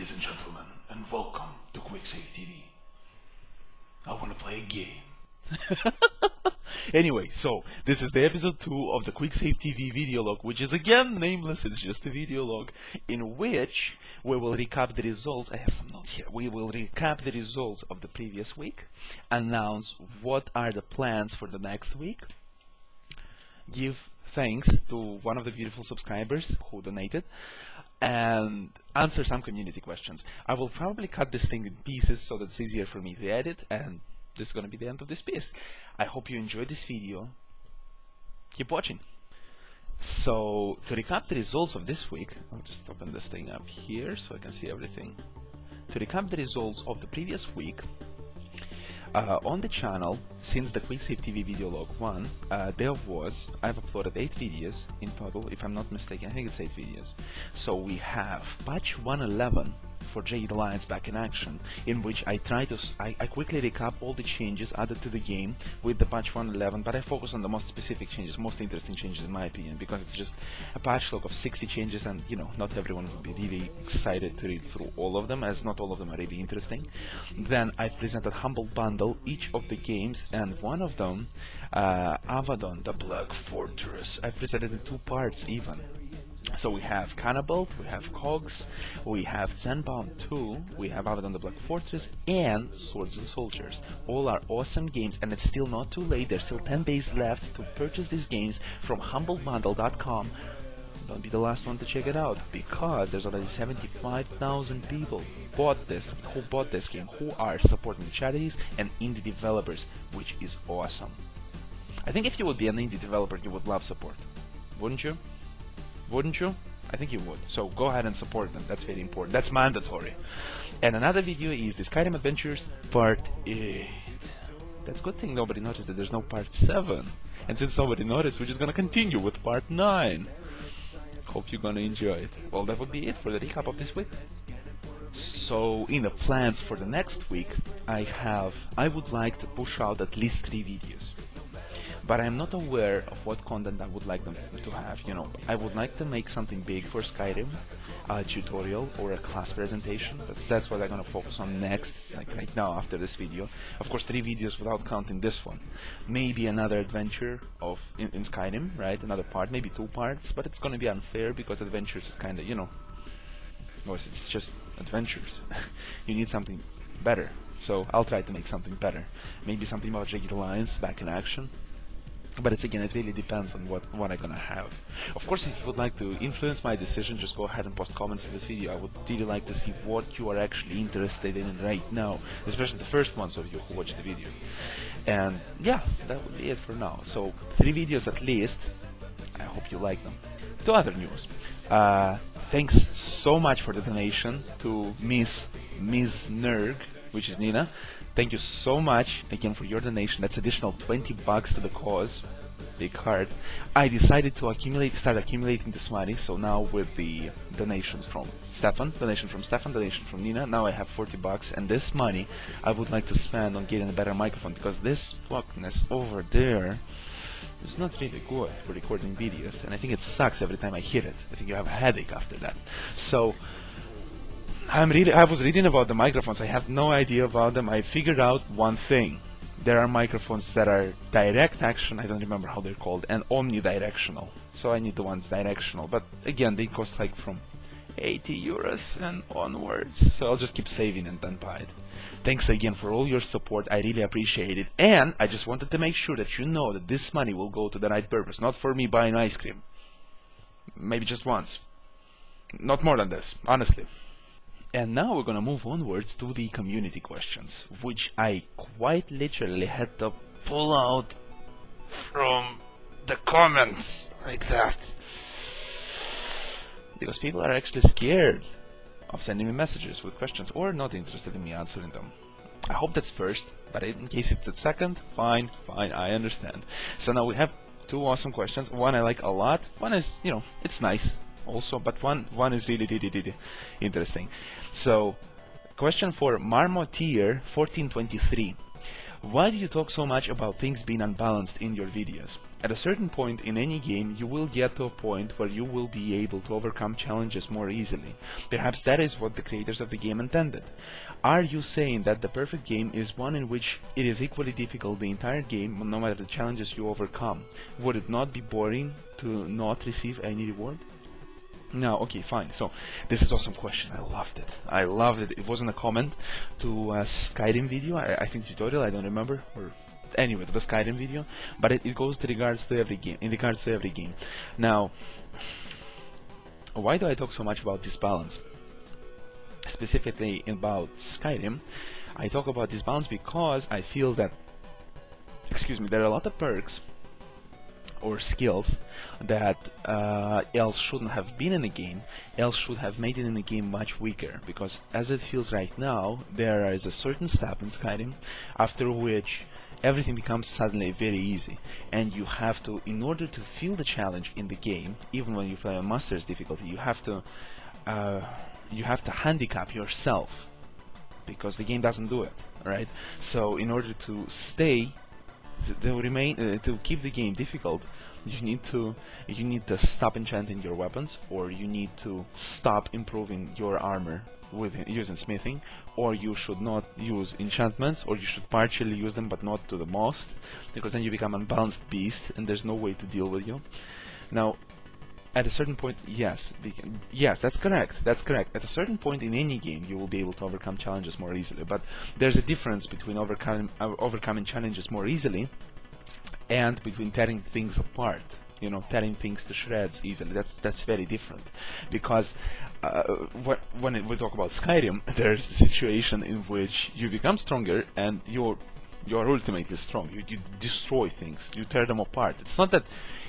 ladies and gentlemen, and welcome to QuickSaveTV. I want to play a game. Anyway, so this is the episode 2 of the QuickSaveTV video log, which is again nameless. It's just a video log in which we will recap the results. I have some notes here. We will recap the results of the previous week, announce what are the plans for the next week, give thanks to one of the beautiful subscribers who donated, and answer some community questions. I will probably cut this thing in pieces so that it's easier for me to edit, and this is going to be the end of this piece. I hope you enjoyed this video. Keep watching. So, to recap the results of this week, I'll just open this thing up here so I can see everything. To recap the results of the previous week, on the channel, since the QuickSaveTV video log 1, I've uploaded 8 videos in total, if I'm not mistaken. I think it's 8 videos. So we have patch 111 for Jade Alliance back in action, in which I quickly recap all the changes added to the game with the patch 111, but I focus on the most specific changes, most interesting changes in my opinion, because it's just a patch log of 60 changes, and you know, not everyone will be really excited to read through all of them, as not all of them are really interesting. Then I presented Humble Bundle, each of the games, and one of them, Abaddon, the Black Fortress. I presented in 2 parts even. So we have Cannibal, we have Cogs, we have Zenbound 2, we have Abaddon the Black Fortress, and Swords and Soldiers. All are awesome games, and it's still not too late. There's still 10 days left to purchase these games from humblebundle.com. Don't be the last one to check it out, because there's already 75,000 people who bought this game, who are supporting charities and indie developers, which is awesome. I think if you would be an indie developer, you would love support, wouldn't you? Wouldn't you? I think you would. So go ahead and support them. That's very important. That's mandatory. And another video is the Skyrim Adventures Part 8. That's a good thing nobody noticed that there's no Part 7. And since nobody noticed, we're just gonna continue with Part 9. Hope you're gonna enjoy it. Well, that would be it for the recap of this week. So, in the plans for the next week, I would like to push out at least 3 videos. But I'm not aware of what content I would like them to have. You know, I would like to make something big for Skyrim, a tutorial or a class presentation. That's what I'm gonna focus on next, like right now after this video. Of course, 3 videos without counting this one. Maybe another adventure in Skyrim, right? Another part, maybe 2 parts, but it's gonna be unfair because adventures is kinda, you know, it's just adventures. You need something better. So I'll try to make something better. Maybe something about Jade Alliance back in action. But it really depends on what I'm gonna have. Of course, if you would like to influence my decision, just go ahead and post comments to this video. I would really like to see what you are actually interested in right now, especially the first ones of you who watch the video. And yeah, that would be it for now. So 3 videos at least. I hope you like them. To other news. Thanks so much for the donation to Miss Nerg, which is Nina. Thank you so much again for your donation. That's additional $20 to the cause. Big heart. I decided to start accumulating this money. So now with the donations from Stefan, donation from Nina, now I have $40, and this money I would like to spend on getting a better microphone, because this fuckness over there is not really good for recording videos, and I think it sucks every time I hit it. I think you have a headache after that. So I was reading about the microphones. I have no idea about them. I figured out one thing. There are microphones that are direct action, I don't remember how they're called, and omnidirectional. So I need the ones directional. But again, they cost like from 80 euros and onwards. So I'll just keep saving and then buy it. Thanks again for all your support. I really appreciate it. And I just wanted to make sure that you know that this money will go to the right purpose, not for me buying ice cream. Maybe just once. Not more than this, honestly. And now we're gonna move onwards to the community questions, which I quite literally had to pull out from the comments like that, because people are actually scared of sending me messages with questions or not interested in me answering them. I hope that's first, but in case it's the second, fine, I understand. So now we have 2 awesome questions. One I like a lot. One is, you know, it's nice also, but one is really interesting. So, question for Marmotier 1423. Why do you talk so much about things being unbalanced in your videos? At a certain point in any game, you will get to a point where you will be able to overcome challenges more easily. Perhaps that is what the creators of the game intended. Are you saying that the perfect game is one in which it is equally difficult the entire game, no matter the challenges you overcome? Would it not be boring to not receive any reward? No, okay, fine. So, this is awesome question. I loved it. I loved it. It wasn't a comment to a Skyrim video, I think tutorial, I don't remember, or anyway, the Skyrim video, but it goes to regards to every game, in regards to every game. Now, why do I talk so much about this balance? Specifically about Skyrim, I talk about this balance because I feel that, there are a lot of perks or skills that else shouldn't have been in the game, else should have made it in the game much weaker, because as it feels right now, there is a certain step in Skyrim after which everything becomes suddenly very easy, and you have to, in order to feel the challenge in the game, even when you play on Master's difficulty, you have to handicap yourself, because the game doesn't do it, right? So in order to stay to keep the game difficult, you need to stop enchanting your weapons, or you need to stop improving your armor with using smithing, or you should not use enchantments, or you should partially use them but not to the most, because then you become an unbalanced beast and there's no way to deal with you. Now, at a certain point, yes, that's correct. At a certain point in any game, you will be able to overcome challenges more easily. But there's a difference between overcoming challenges more easily and between tearing things apart. You know, tearing things to shreds easily. That's very different. Because when we talk about Skyrim, there's the situation in which you become stronger and you're ultimately strong. You destroy things. You tear them apart. It's not that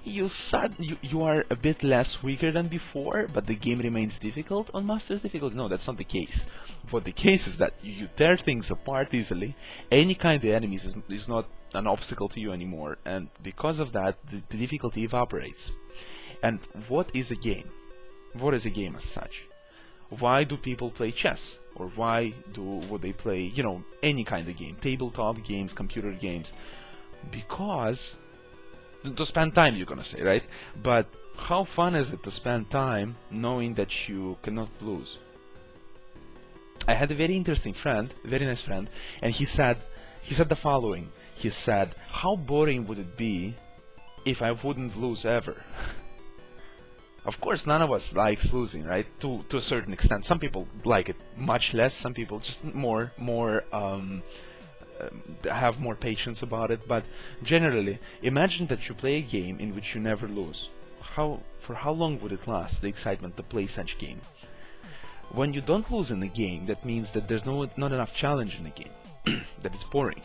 you are a bit less weaker than before, but the game remains difficult on Master's difficulty. No, that's not the case. What the case is that you tear things apart easily. Any kind of enemies is not an obstacle to you anymore, and because of that, the difficulty evaporates. And what is a game? What is a game as such? Why do people play chess? Or why would they play, you know, any kind of game? Tabletop games, computer games? Because to spend time, you're gonna say, right? But how fun is it to spend time knowing that you cannot lose? I had a very interesting friend, very nice friend, and he said the following. He said, how boring would it be if I wouldn't lose ever? Of course, none of us likes losing, right? To a certain extent. Some people like it much less, some people just have more patience about it, but generally, imagine that you play a game in which you never lose. For how long would it last, the excitement to play such game? When you don't lose in the game, that means that there's not enough challenge in the game, that it's boring.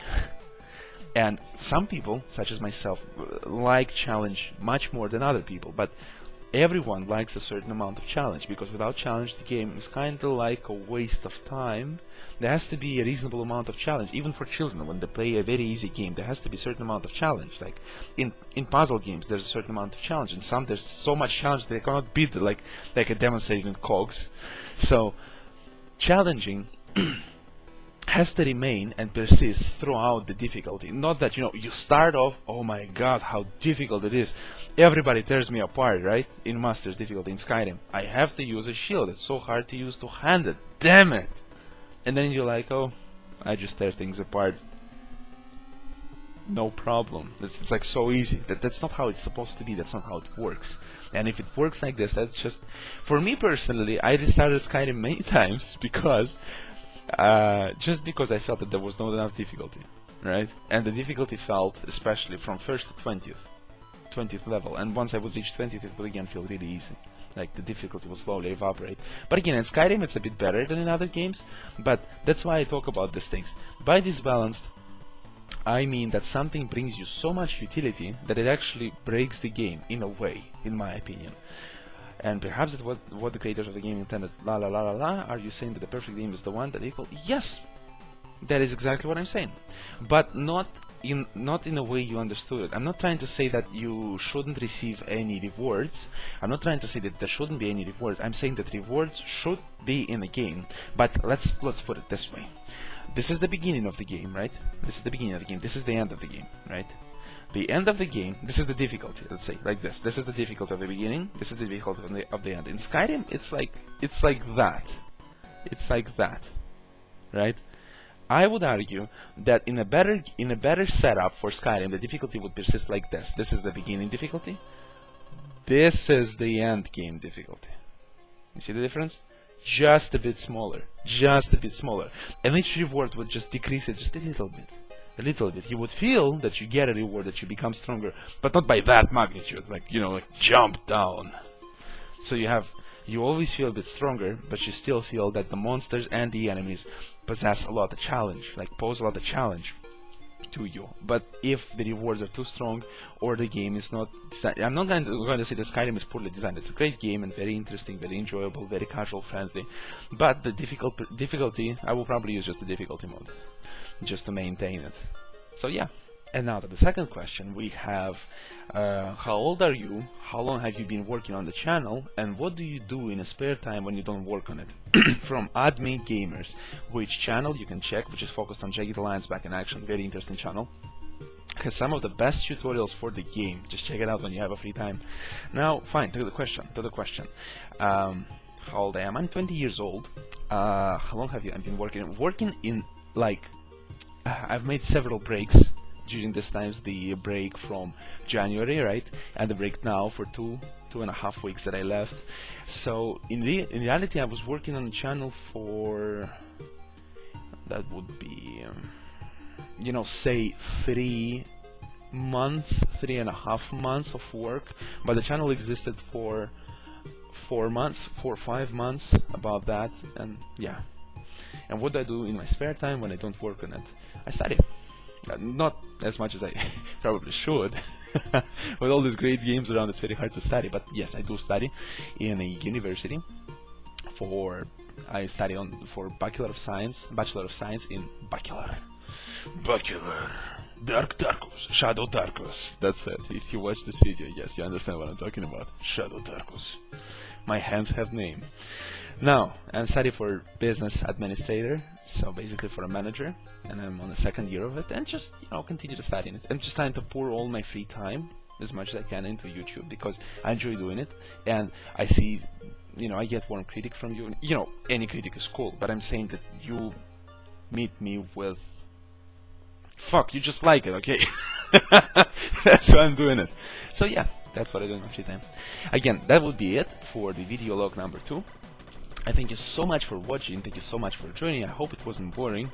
And some people, such as myself, like challenge much more than other people, but everyone likes a certain amount of challenge, because without challenge the game is kind of like a waste of time. There has to be a reasonable amount of challenge, even for children. When they play a very easy game, there has to be a certain amount of challenge. Like in puzzle games, there's a certain amount of challenge. In some, there's so much challenge they cannot beat it, like a demonstrating cogs. So challenging has to remain and persist throughout the difficulty. Not that, you start off, oh my god, how difficult it is. Everybody tears me apart, right? In Master's difficulty, in Skyrim. I have to use a shield. It's so hard to use two-handed. Damn it! And then you're like, oh, I just tear things apart. No problem. It's like so easy. That's not how it's supposed to be. That's not how it works. And if it works like this, that's just... For me personally, I restarted Skyrim many times because... just because I felt that there was not enough difficulty, right? And the difficulty felt, especially from 1st to 20th level, and once I would reach 20th, it would again feel really easy. Like the difficulty will slowly evaporate. But again, in Skyrim, it's a bit better than in other games, but that's why I talk about these things. By disbalanced, I mean that something brings you so much utility that it actually breaks the game, in a way, in my opinion. And perhaps that's what the creators of the game intended. Are you saying that the perfect game is the one that equal? Yes, that is exactly what I'm saying, but not in a way you understood it. I'm not trying to say that you shouldn't receive any rewards. I'm not trying to say that there shouldn't be any rewards. I'm saying that rewards should be in the game. But let's put it this way: this is the beginning of the game, right? This is the beginning of the game. This is the end of the game, right? The end of the game, this is the difficulty, let's say, like this. This is the difficulty of the beginning, this is the difficulty of the end. In Skyrim, it's like that. It's like that, right? I would argue that in a better setup for Skyrim, the difficulty would persist like this. This is the beginning difficulty. This is the end game difficulty. You see the difference? Just a bit smaller. Just a bit smaller. And each reward would just decrease it just a little bit. A little bit. You would feel that you get a reward, that you become stronger, but not by that magnitude. Like, you know, like jump down. So you always feel a bit stronger, but you still feel that the monsters and the enemies possess a lot of challenge, like pose a lot of challenge to you. But if the rewards are too strong, or the game is not designed, I'm not going to say that Skyrim is poorly designed. It's a great game and very interesting, very enjoyable, very casual friendly. But the difficulty, I will probably use just the difficulty mode, just to maintain it. So yeah. And now to the second question, we have how old are you, how long have you been working on the channel, and what do you do in a spare time when you don't work on it? From Admin Gamers, which channel you can check, which is focused on Jagged Alliance back in action, very interesting channel. Has some of the best tutorials for the game, just check it out when you have a free time. Now, fine, to the question. How old I am? I'm 20 years old. How long have you been working? Working in, like, I've made several breaks during this times, the break from January, right, and the break now for two and a half weeks that I left. So in reality, I was working on the channel for, that would be you know, say 3 and a half months of work, but the channel existed for 4 or 5 months, about that. And yeah, and what do I do in my spare time when I don't work on it? I study. Not as much as I probably should. With all these great games around, it's very hard to study, but yes, I do study in a university. I study for Bachelor of Science in Bachelor Darkus, Shadow Darkus. That's it. If you watch this video, yes, you understand what I'm talking about. Shadow Darkus. My hands have name. Now, I'm studying for business administrator, so basically for a manager, and I'm on the 2nd year of it, and just, you know, continue to study it. I'm just trying to pour all my free time, as much as I can, into YouTube, because I enjoy doing it, and I see, you know, I get warm critic from you. You know, any critic is cool, but I'm saying that you meet me with, fuck, you just like it, okay? That's why I'm doing it. So yeah, that's what I do in my free time. Again, that would be it for the video log number 2. I thank you so much for watching, thank you so much for joining. I hope it wasn't boring.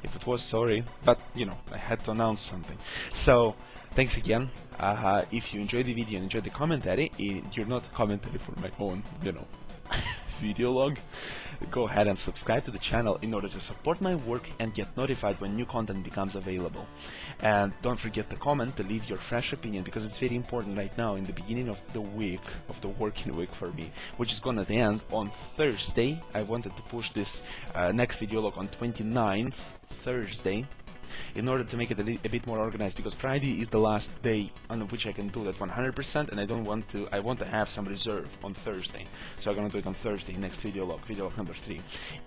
If it was, sorry, but you know, I had to announce something. So, thanks again. If you enjoyed the video and enjoyed the commentary, you're not commentary for my own, you know, video log, go ahead and subscribe to the channel in order to support my work and get notified when new content becomes available. And don't forget to comment, to leave your fresh opinion, because it's very important right now in the beginning of the week, of the working week for me, which is gonna end on Thursday. I wanted to push this next video log on 29th, Thursday, in order to make it a bit more organized, because Friday is the last day on which I can do that 100%, and I want to have some reserve on Thursday. So I'm gonna do it on Thursday, next video log number 3.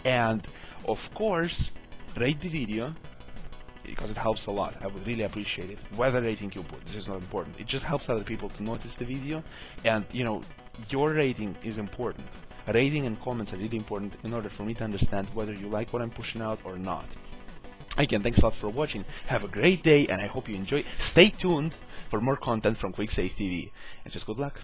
And of course, rate the video, because it helps a lot. I would really appreciate it. Whether rating you put, this is not important. It just helps other people to notice the video, and you know, your rating is important. Rating and comments are really important in order for me to understand whether you like what I'm pushing out or not. Again, thanks a lot for watching. Have a great day, and I hope you enjoy. Stay tuned for more content from QuickSaveTV, and just good luck.